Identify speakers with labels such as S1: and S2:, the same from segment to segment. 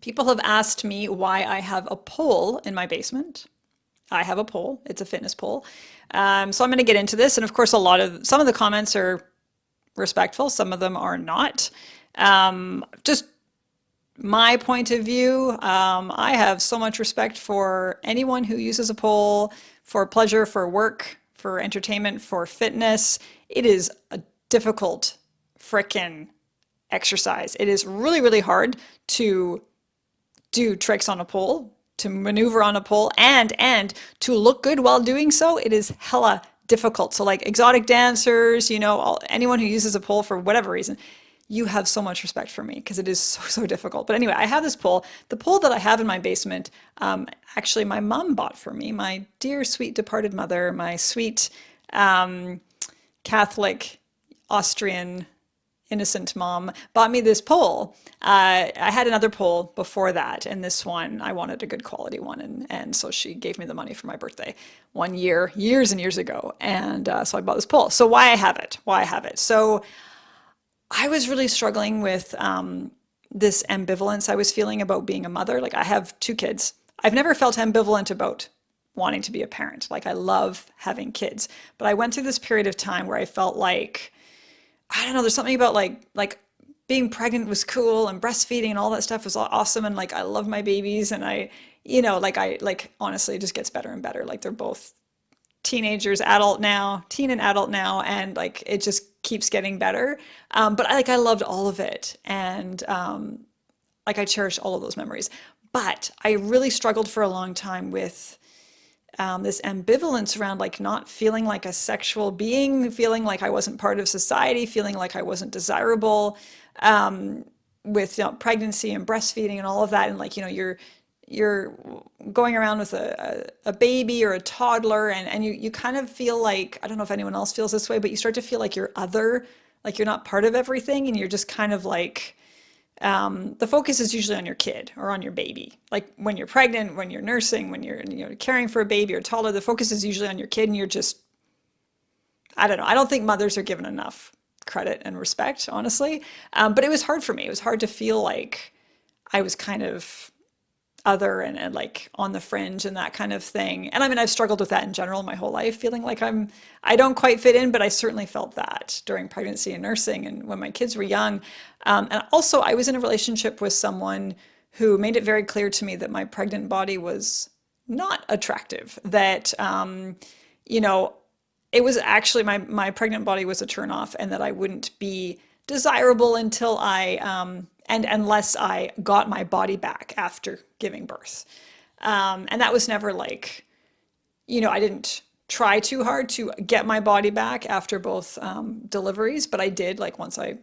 S1: People have asked me why I have a pole in my basement. I have a pole. It's a fitness pole. So I'm going to get into this. And of course, some of the comments are respectful. Some of them are not. Just my point of view, I have so much respect for anyone who uses a pole for pleasure, for work, for entertainment, for fitness. It is a difficult frickin' exercise. It is really, really hard to do tricks on a pole, to maneuver on a pole, and to look good while doing so. It is hella difficult. So like exotic dancers, anyone who uses a pole for whatever reason, you have so much respect for me because it is so, so difficult. But anyway, I have this pole. The pole that I have in my basement, actually my mom bought for me, my dear, sweet departed mother, my sweet Catholic Austrian innocent mom bought me this pole. I had another pole before that, and this one, I wanted a good quality one, and so she gave me the money for my birthday one year, years and years ago, and so I bought this pole. So why I have it? Why I have it? So I was really struggling with this ambivalence I was feeling about being a mother. Like I have two kids. I've never felt ambivalent about wanting to be a parent. Like I love having kids, but I went through this period of time where I felt like I don't know, there's something about like being pregnant was cool and breastfeeding and all that stuff was awesome and like I love my babies and I honestly it just gets better and better. Like they're both teenagers, teen and adult now, and like it just keeps getting better. But I loved all of it and like I cherish all of those memories. But I really struggled for a long time with this ambivalence around like not feeling like a sexual being, feeling like I wasn't part of society, feeling like I wasn't desirable, with pregnancy and breastfeeding and all of that, and like you're going around with a baby or a toddler, and you kind of feel like I don't know if anyone else feels this way, but you start to feel like you're other, like you're not part of everything, and you're just kind of like the focus is usually on your kid or on your baby. Like when you're pregnant, when you're nursing, when you're caring for a baby or toddler, the focus is usually on your kid, and you're just, I don't know. I don't think mothers are given enough credit and respect, honestly. But it was hard for me. It was hard to feel like I was kind of other and like on the fringe and that kind of thing. And I mean, I've struggled with that in general my whole life, feeling like I don't quite fit in, but I certainly felt that during pregnancy and nursing and when my kids were young. And also I was in a relationship with someone who made it very clear to me that my pregnant body was not attractive, that, you know, it was actually my pregnant body was a turnoff and that I wouldn't be desirable until and unless I got my body back after giving birth. And that was never like, I didn't try too hard to get my body back after both deliveries, but I did, like once I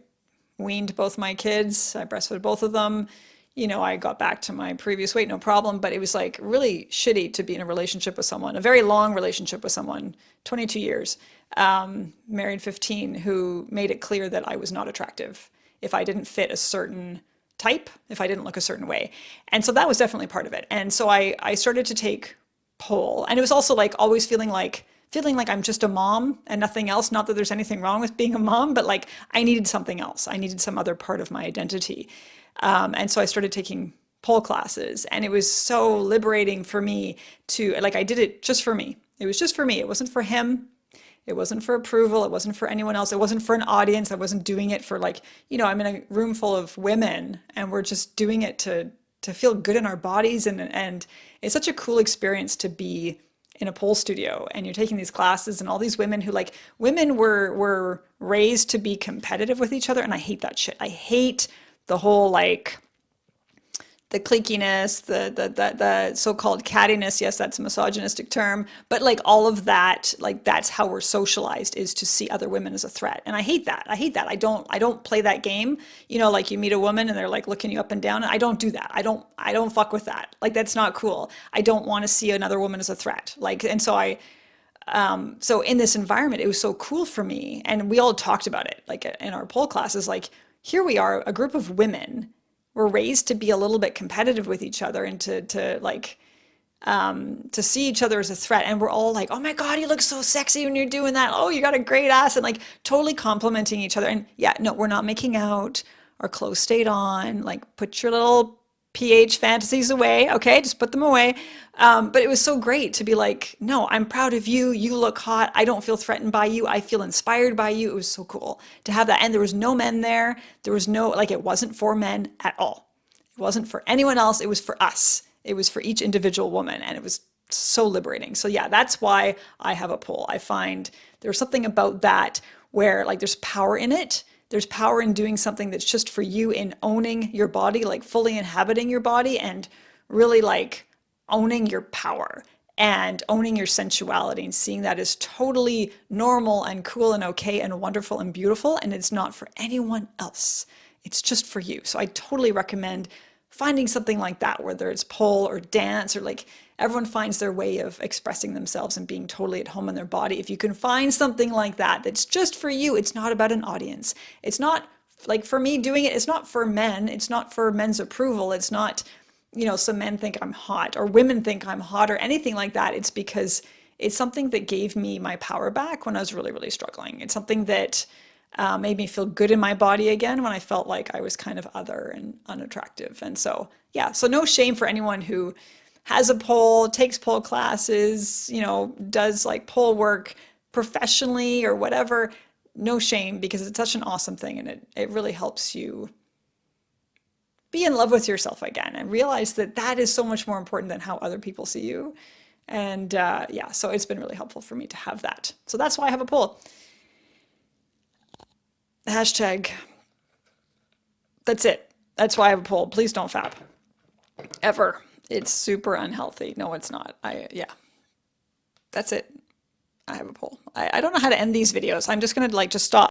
S1: weaned both my kids, I breastfed both of them, I got back to my previous weight, no problem. But it was like really shitty to be in a relationship with someone, a very long relationship with someone, 22 years, married 15, who made it clear that I was not attractive if I didn't fit a certain type, if I didn't look a certain way. And so that was definitely part of it. And so I started to take pole. And it was also like always feeling like I'm just a mom and nothing else. Not that there's anything wrong with being a mom, but like I needed something else. I needed some other part of my identity. And so I started taking pole classes, and it was so liberating for me to, like, I did it just for me. It was just for me. It wasn't for him. It wasn't for approval. It wasn't for anyone else. It wasn't for an audience. I wasn't doing it for like, I'm in a room full of women and we're just doing it to feel good in our bodies. And it's such a cool experience to be in a pole studio and you're taking these classes and all these women who like, women were raised to be competitive with each other. And I hate that shit. I hate the whole like the cliquiness, the so-called cattiness. Yes, that's a misogynistic term, but like all of that, like that's how we're socialized, is to see other women as a threat. And I hate that. I hate that. I don't play that game. Like you meet a woman and they're like looking you up and down. And I don't do that. I don't fuck with that. Like that's not cool. I don't want to see another woman as a threat. Like, and so so in this environment, it was so cool for me. And we all talked about it, like in our pole classes, like here we are, a group of women. We're raised to be a little bit competitive with each other and to like to see each other as a threat. And we're all like, oh my God, you look so sexy when you're doing that. Oh, you got a great ass, and like totally complimenting each other. And yeah, no, we're not making out. Our clothes stayed on. Like put your little pH fantasies away. Okay, just put them away. But it was so great to be like, no, I'm proud of you. You look hot. I don't feel threatened by you. I feel inspired by you. It was so cool to have that. And there was no men there. There was no, like, it wasn't for men at all. It wasn't for anyone else. It was for us. It was for each individual woman. And it was so liberating. So yeah, that's why I have a pole. I find there's something about that where like there's power in it. There's power in doing something that's just for you, in owning your body, like fully inhabiting your body and really like owning your power and owning your sensuality and seeing that as totally normal and cool and okay and wonderful and beautiful. And it's not for anyone else. It's just for you. So I totally recommend finding something like that, whether it's pole or dance or like everyone finds their way of expressing themselves and being totally at home in their body. If you can find something like that that's just for you, it's not about an audience. It's not like for me doing it, it's not for men. It's not for men's approval. It's not, some men think I'm hot or women think I'm hot or anything like that. It's because it's something that gave me my power back when I was really, really struggling. It's something that made me feel good in my body again when I felt like I was kind of other and unattractive. And so, yeah, so no shame for anyone who has a pole, takes pole classes, does like pole work professionally or whatever. No shame because it's such an awesome thing and it really helps you be in love with yourself again and realize that that is so much more important than how other people see you. And yeah, so it's been really helpful for me to have that. So that's why I have a pole. Hashtag, that's it. That's why I have a pole. Please don't fap. Ever. It's super unhealthy. No, it's not. Yeah, that's it. I have a pole. I don't know how to end these videos. I'm just gonna like just stop.